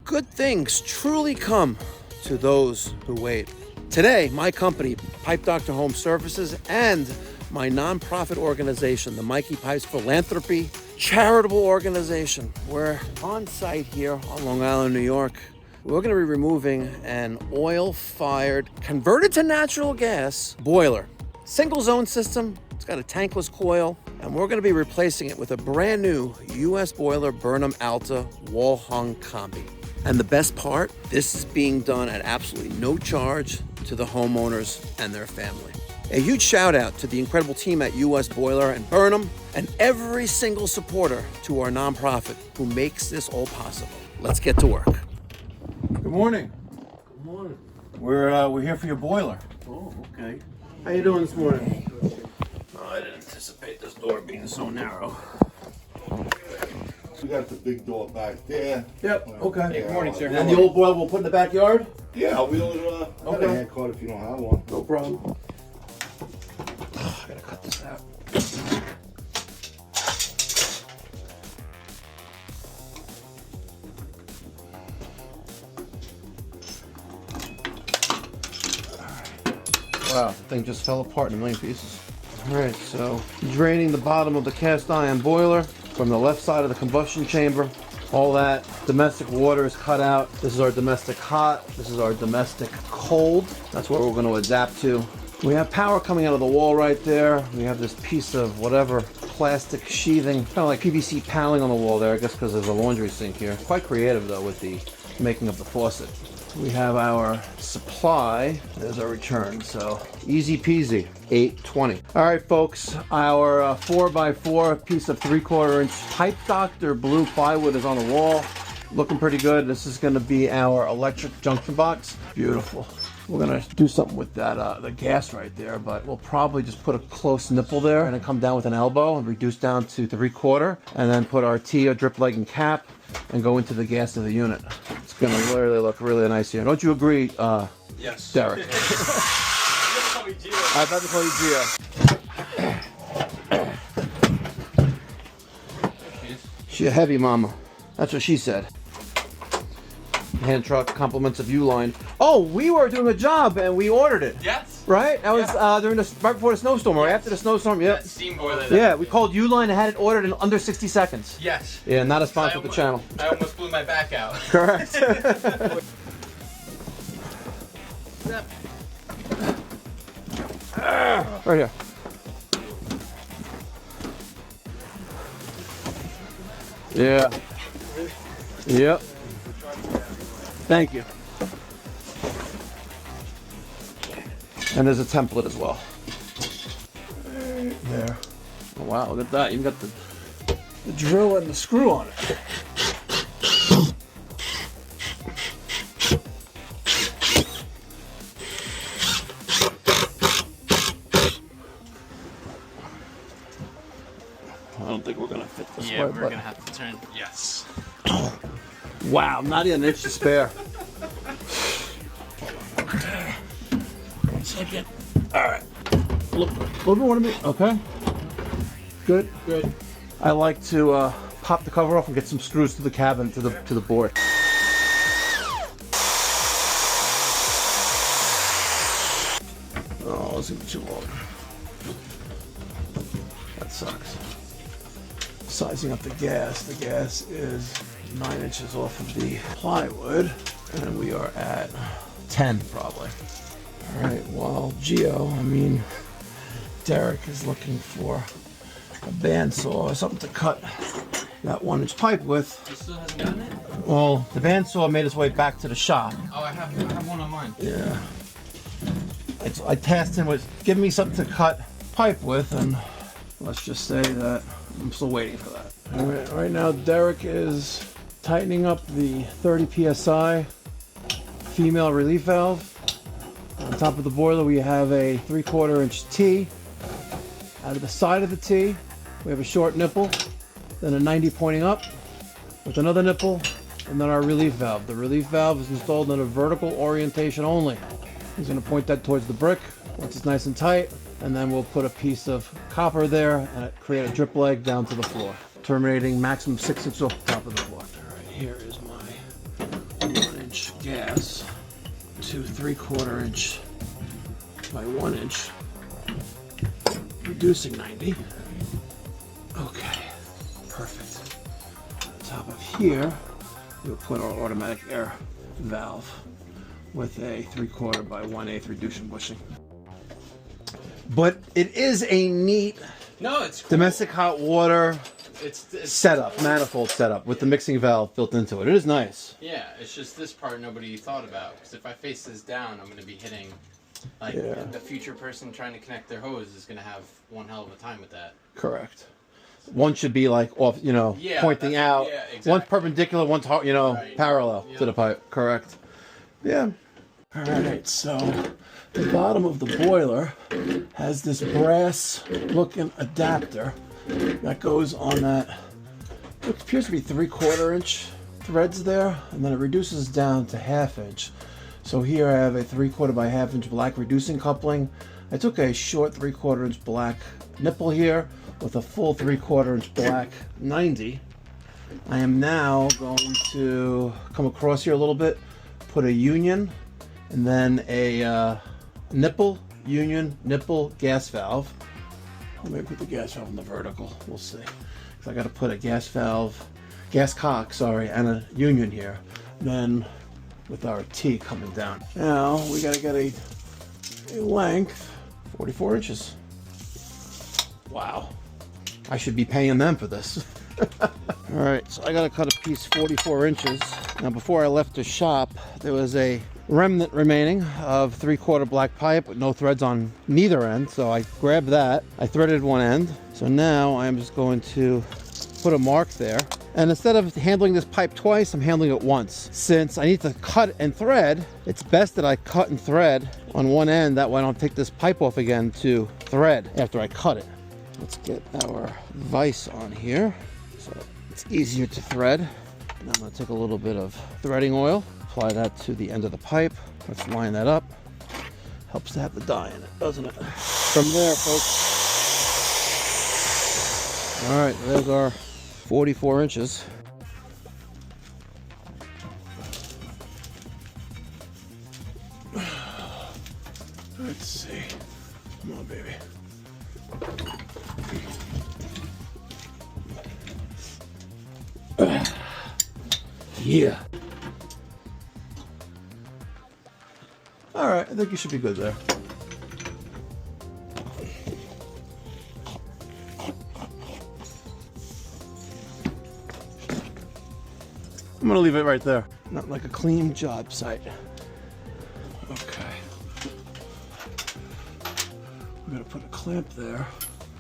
good things truly come to those who wait. Today, my company, Pipe Doctor Home Services, and my nonprofit organization, the Mikey Pipes Philanthropy charitable organization, we're on site here on Long Island, New York. We're going to be removing an oil-fired, converted to natural gas boiler. Single zone system, it's got a tankless coil, and we're going to be replacing it with a brand new US Boiler Burnham Alta wall-hung combi. And the best part, this is being done at absolutely no charge to the homeowners and their family. A huge shout out to the incredible team at US Boiler and Burnham, and every single supporter to our nonprofit who makes this all possible. Let's get to work. Good morning. Good morning. We're here for your boiler. Oh, okay. How you doing this morning? Oh, I didn't anticipate this door being so narrow. We got the big door back there. Yep. Okay. Hey, good morning, sir. And the old boiler we'll put in the backyard? Yeah, we'll have a hand card if you don't have one. No problem. Oh, I gotta cut this out. Wow, the thing just fell apart in a million pieces. Alright, so draining the bottom of the cast iron boiler from the left side of the combustion chamber. All that domestic water is cut out. This is our domestic hot. This is our domestic cold. That's what we're going to adapt to. We have power coming out of the wall right there. We have this piece of whatever plastic sheathing, kind of like PVC paneling on the wall there, I guess because there's a laundry sink here. Quite creative though with the making of the faucet. We have our supply. There's our return, so easy peasy, $8.20. All right, folks, our 4x4 piece of 3/4 inch Pipe Doctor blue plywood is on the wall. Looking pretty good. This is gonna be our electric junction box. Beautiful. We're gonna do something with that, the gas right there, but we'll probably just put a close nipple there and then come down with an elbow and reduce down to 3/4, and then put our T, a drip leg and cap, and go into the gas of the unit. It's gonna really look really nice here. Don't you agree, yes, Derek? I'm about to call you Gio. She a heavy mama. That's what she said. Hand truck, compliments of Uline. Oh, we were doing a job and we ordered it. Yes. Right? That was during right before the snowstorm or after the snowstorm. Yep. That steam boiler. Yeah, we called Uline and had it ordered in under 60 seconds. Yes. Yeah, not a sponsor of the channel. I almost blew my back out. Correct. Right here. Yeah. Yep. Thank you. And there's a template as well. There. Oh, wow, look at that. You've got the drill and the screw on it. I don't think we're going to fit this Yeah, way, we're but... gonna have to turn. Yes. Wow, not even an inch to spare. One second. All right. Look over one of me. Okay. Good. Good. I like to pop the cover off and get some screws to the cabin, to the board. Oh, this is too long. That sucks. Sizing up the gas. The gas is 9 inches off of the plywood, and we are at 10 probably. All right, while Derek is looking for a bandsaw or something to cut that 1 inch pipe with. You still hasn't gotten it? Well, the bandsaw made its way back to the shop. Oh, I have one on mine. Yeah. I tasked him with giving me something to cut pipe with, and let's just say that I'm still waiting for that. All right now Derek is tightening up the 30 psi female relief valve. On top of the boiler we have a 3/4 inch T. Out of the side of the T we have a short nipple, then a 90 pointing up with another nipple, and then our relief valve. The relief valve is installed in a vertical orientation only. He's going to point that towards the brick once it's nice and tight, and then we'll put a piece of copper there and create a drip leg down to the floor, terminating maximum 6 inches off the top of the floor. All right, here is my gas to 3/4 inch by 1 inch, reducing 90. Okay, perfect. On top of here, we'll put our automatic air valve with a 3/4 by 1/8 reduction bushing. But it is a neat No, it's cool. domestic hot water It's setup, manifold setup with the mixing valve built into it. It is nice. Yeah, it's just this part nobody thought about. Because if I face this down, I'm going to be hitting, like, Yeah. the future person trying to connect their hose is going to have one hell of a time with that. Correct. One should be like off, Yeah, pointing out. yeah, exactly. One's perpendicular, one's Right. parallel Yeah. to the pipe. Correct. Yeah. All right. So the bottom of the boiler has this brass-looking adapter that goes on that. What appears to be 3/4 inch threads there, and then it reduces down to 1/2 inch. So here I have a 3/4 by 1/2 inch black reducing coupling. I took a short 3/4 inch black nipple here with a full 3/4 inch black 90. I am now going to come across here a little bit, put a union, and then a nipple, union, nipple, gas valve. Let me put the gas valve in the vertical. We'll see. So I got to put a gas valve, gas cock, sorry, and a union here. Then with our T coming down. Now we got to get a length, 44 inches. Wow. I should be paying them for this. All right, so I got to cut a piece 44 inches. Now before I left the shop, there was a remnant remaining of 3/4 black pipe with no threads on neither end. So I grabbed that, I threaded one end. So now I'm just going to put a mark there. And instead of handling this pipe twice, I'm handling it once. Since I need to cut and thread, it's best that I cut and thread on one end. That way I don't take this pipe off again to thread after I cut it. Let's get our vise on here so it's easier to thread. Now I'm going to take a little bit of threading oil, apply that to the end of the pipe. Let's line that up. Helps to have the dye in it, doesn't it? From there, folks. All right, there's our 44 inches. Let's see. Come on, baby. Yeah. All right, I think you should be good there. I'm gonna leave it right there. Not like a clean job site. Okay. We're gonna put a clamp there.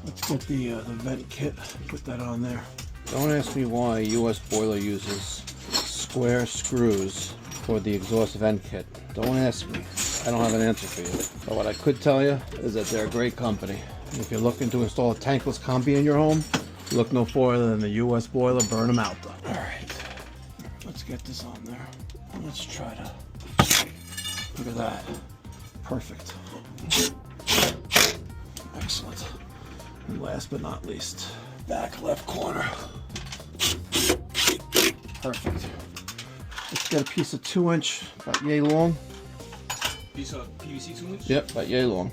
Let's get the vent kit, put that on there. Don't ask me why US Boiler uses square screws for the exhaust vent kit. Don't ask me. I don't have an answer for you. But what I could tell you is that they're a great company. If you're looking to install a tankless combi in your home, look no further than the US Boiler Burnham Alta. All right, let's get this on there. Let's try to, look at that. Perfect. Excellent. And last but not least, back left corner. Perfect. Let's get a piece of 2-inch, about yay long. Piece of PVC 2-inch? Yep, about yay long.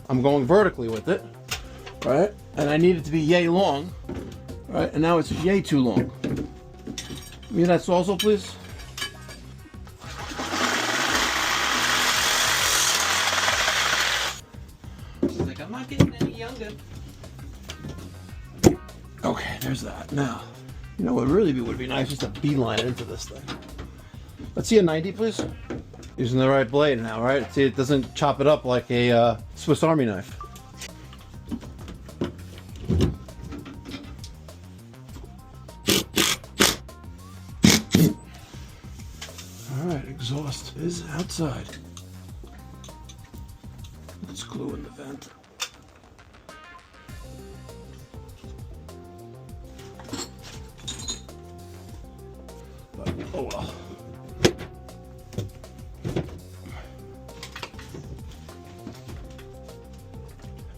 I'm going vertically with it, right? And I need it to be yay long, right? And now it's yay too long. Give me that Sawzall, please. He's like, I'm not getting any younger. Okay, there's that. Now, you know what really would be nice just to beeline it into this thing. Let's see a 90, please. Using the right blade now, right? See, it doesn't chop it up like a Swiss Army knife. All right, exhaust is outside. Let's glue in the vent. But, oh well.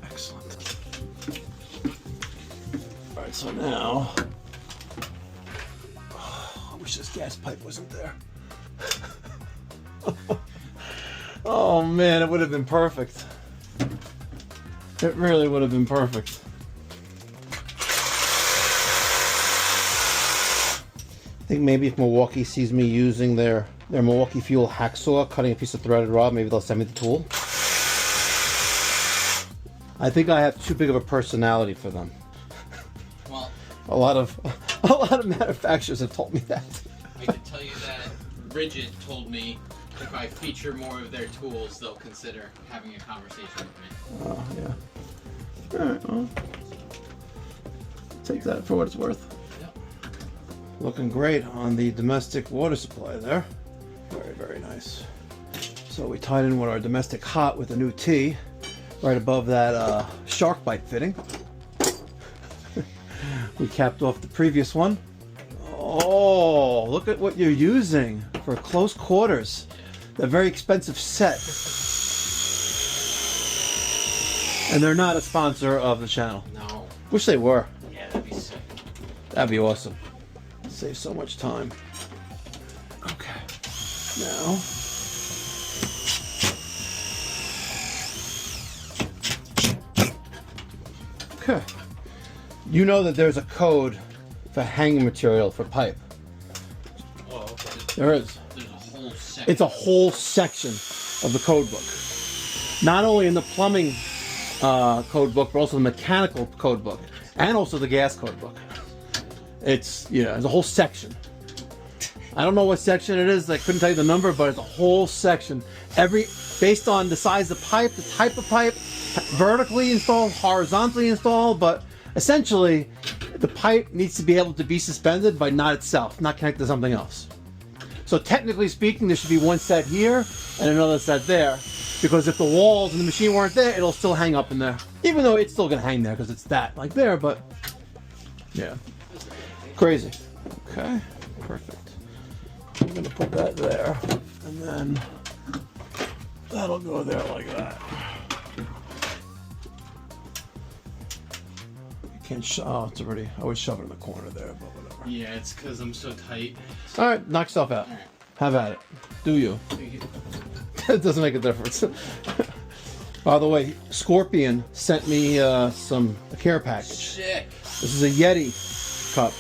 Excellent. right, so now, I wish this gas pipe wasn't there. Oh man, it would have been perfect. It really would have been perfect. I think maybe if Milwaukee sees me using their Milwaukee Fuel hacksaw, cutting a piece of threaded rod, maybe they'll send me the tool. I think I have too big of a personality for them. Well, a lot of manufacturers have told me that. I can tell you that Rigid told me if I feature more of their tools, they'll consider having a conversation with me. Oh, yeah. Alright, well, take that for what it's worth. Yep. Looking great on the domestic water supply there. Very, very nice. So we tied in with our domestic hot with a new T right above that shark bite fitting. We capped off the previous one. Oh, look at what you're using for close quarters. A very expensive set. And they're not a sponsor of the channel. No. Wish they were. Yeah, that'd be sick. That'd be awesome. Save so much time. Okay. Now. Okay. You know that there's a code for hanging material for pipe. Oh, okay. There is. There's a whole section. It's a whole section of the code book. Not only in the plumbing code book, but also the mechanical code book, and also the gas code book. It's, there's a whole section. I don't know what section it is. I couldn't tell you the number, but it's a whole section. Based on the size of pipe, the type of pipe, vertically installed, horizontally installed, but essentially the pipe needs to be able to be suspended, but not itself, not connected to something else. So technically speaking, there should be one set here and another set there, because if the walls and the machine weren't there, it'll still hang up in there. Even though it's still gonna hang there because it's that, like there, but yeah. Crazy. Okay, perfect. I'm gonna put that there, and then that'll go there like that. You can't oh, it's already, I would shove it in the corner there, but whatever. Yeah, it's because I'm so tight. All right, knock yourself out. All right. Have at it. Do you. Thank you. It doesn't make a difference. By the way, Scorpion sent me a care package. Sick. This is a Yeti cup.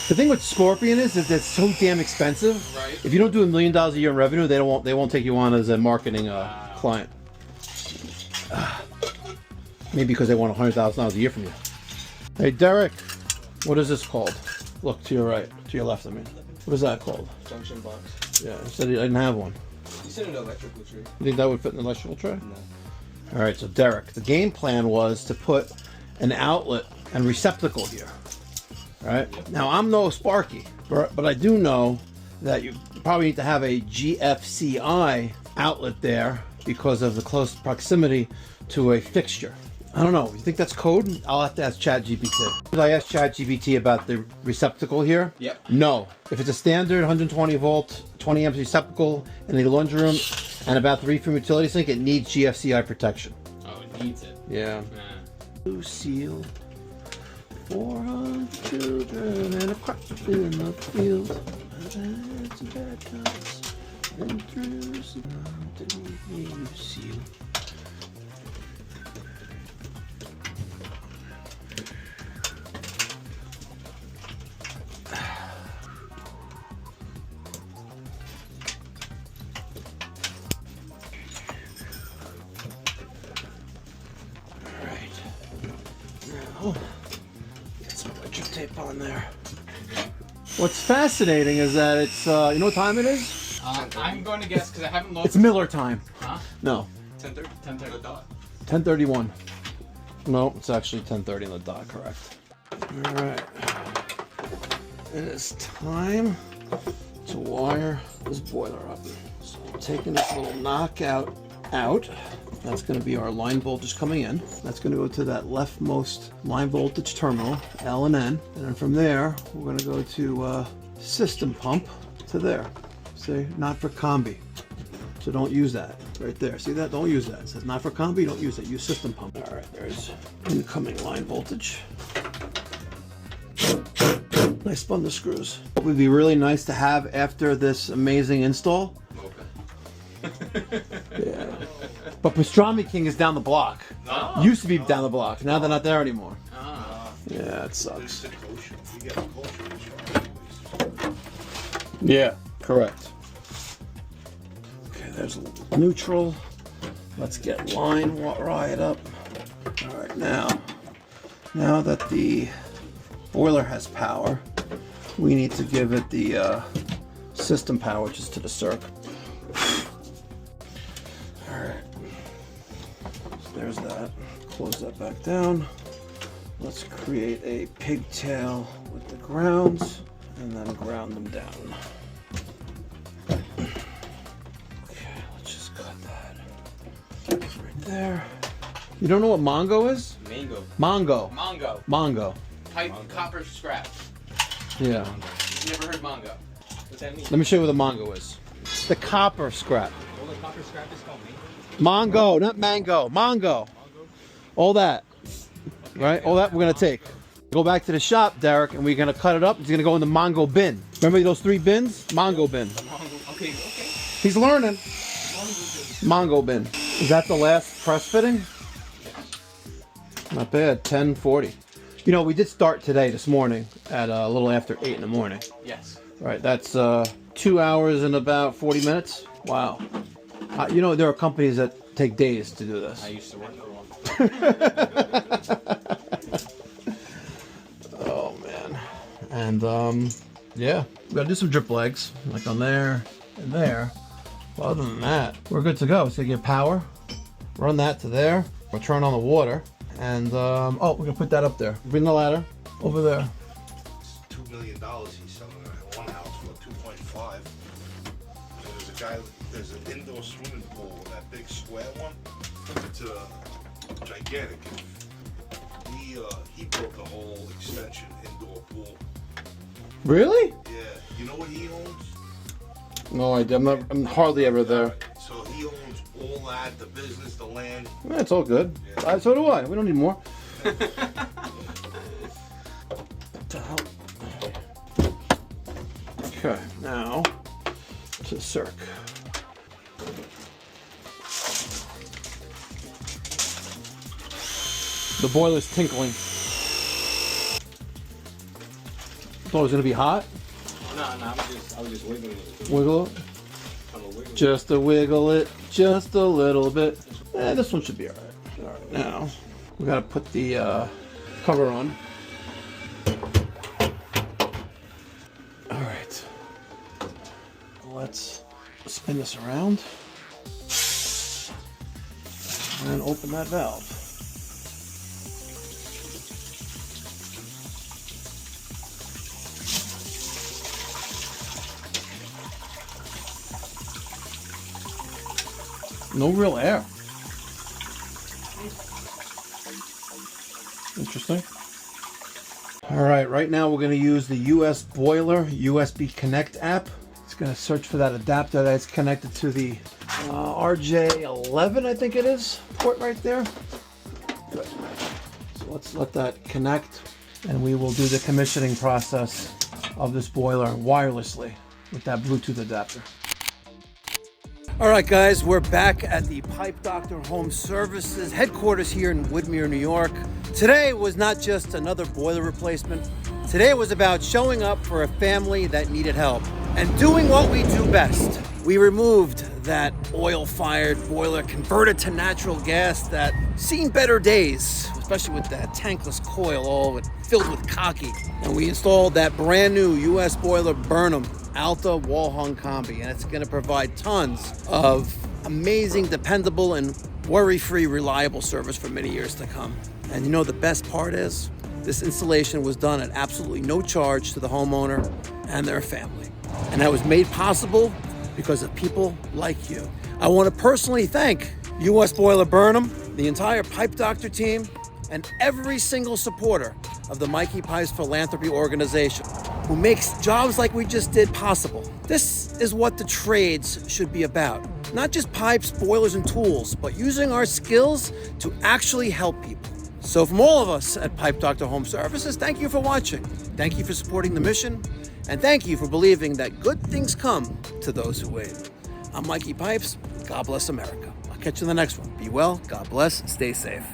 The thing with Scorpion is that it's so damn expensive. Right. If you don't do $1 million a year in revenue, they won't take you on as a marketing client. Maybe because they want $100,000 a year from you. Hey Derek, what is this called? Look to your right, to your left. I mean, what is that called? Junction box. Yeah, you said I didn't have one. You said an electrical tree. You think that would fit in an electrical tray? No. All right, so Derek, the game plan was to put an outlet and receptacle here. All right. Now I'm no Sparky, but I do know that you probably need to have a GFCI outlet there because of the close proximity to a fixture. I don't know. You think that's code? I'll have to ask ChatGPT. Did I ask ChatGPT about the receptacle here? Yep. No. If it's a standard 120 volt, 20 amp receptacle in the laundry room and about 3 feet utility sink, it needs GFCI protection. Oh, it needs it. Yeah. Blue seal for our children and a crop in the field. It's a bad times and through some blue seal. Get some electric tape on there. What's fascinating is that it's, you know what time it is? I'm going to guess because I haven't looked. It's Miller time. Huh? No. 10:30. 10:30 dot. 10:31. No, it's actually 10:30 on the dot, correct. Alright. It is time to wire this boiler up. So I'm taking this little knockout out. That's going to be our line voltage coming in. That's going to go to that leftmost line voltage terminal, L and N. And then from there, we're going to go to system pump to there. See, not for combi. So don't use that right there. See that? Don't use that. It says not for combi, don't use it. Use system pump. All right, there's incoming line voltage. I spun the screws. What would be really nice to have after this amazing install? Yeah. But Pastrami King is down the block. Oh. Used to be down the block. Now they're not there anymore. Ah. Yeah, it sucks. You get a kosher dish. Yeah, correct. Okay, there's neutral. Let's get line right up. All right, now that the boiler has power, we need to give it the system power, which is to the circ. All right, so there's that. Close that back down. Let's create a pigtail with the grounds and then ground them down. Okay, let's just cut that right there. You don't know what Mongo is? Mango. Mongo. Mongo. Mongo. Pipe copper scrap. Yeah. You've never heard Mongo. What's that mean? Let me show you what the Mongo is. It's the copper scrap. All the copper scrap is called mango. Mongo, not mango. Mongo. All that. Right? All that we're going to take. Go back to the shop, Derek, and we're going to cut it up. It's going to go in the Mongo bin. Remember those 3 bins? Mongo bin. Mongo. Okay. He's learning. Mongo bin. Is that the last press fitting? Not bad. 10:40. You know, we did start this morning at a little after 8 in the morning. Yes. Right, that's 2 hours and about 40 minutes. Wow. You know, there are companies that take days to do this. I used to work for one. Oh man. And yeah, we gotta do some drip legs, like on there and there. But other than that, we're good to go. So you get power, run that to there, we'll turn on the water, and oh, we're gonna put that up there. Bring the ladder over there. It's $2 million he's selling at one house for 2.5. There's an indoor swimming pool, that big square one. It's gigantic. He built the whole extension indoor pool. Really? Yeah. You know what he owns? No idea. I'm hardly ever there. So he owns all that, the business, the land. Yeah, it's all good. Yeah. So do I. We don't need more. What the hell? Okay, now to circ. The boiler's tinkling. Thought it was gonna be hot. No, I was just wiggling it. Wiggle it. Kind of wiggle. Just to wiggle it, just a little bit. This one should be all right. All right, now we gotta put the cover on. All right, let's spin this around and open that valve. No real air. Interesting. All right now we're going to use the US Boiler USB Connect app. It's going to search for that adapter that's connected to the RJ11, I think it is, port right there. Good. So let's let that connect, and we will do the commissioning process of this boiler wirelessly with that Bluetooth adapter. All right, guys, we're back at the Pipe Doctor Home Services headquarters here in Woodmere, New York. Today was not just another boiler replacement. Today was about showing up for a family that needed help and doing what we do best. We removed that oil-fired boiler, converted to natural gas that seen better days, especially with that tankless coil all filled with cocky. And we installed that brand new US Boiler Burnham Alta wall-hung combi, and it's going to provide tons of amazing, dependable, and worry-free, reliable service for many years to come. And you know the best part is, this installation was done at absolutely no charge to the homeowner and their family. And that was made possible because of people like you. I want to personally thank US Boiler Burnham, the entire Pipe Doctor team, and every single supporter of the Mikey Pipes Philanthropy organization who makes jobs like we just did possible. This is what the trades should be about. Not just pipes, boilers, and tools, but using our skills to actually help people. So from all of us at Pipe Doctor Home Services, thank you for watching. Thank you for supporting the mission. And thank you for believing that good things come to those who wait. I'm Mikey Pipes. God bless America. I'll catch you in the next one. Be well, God bless, and stay safe.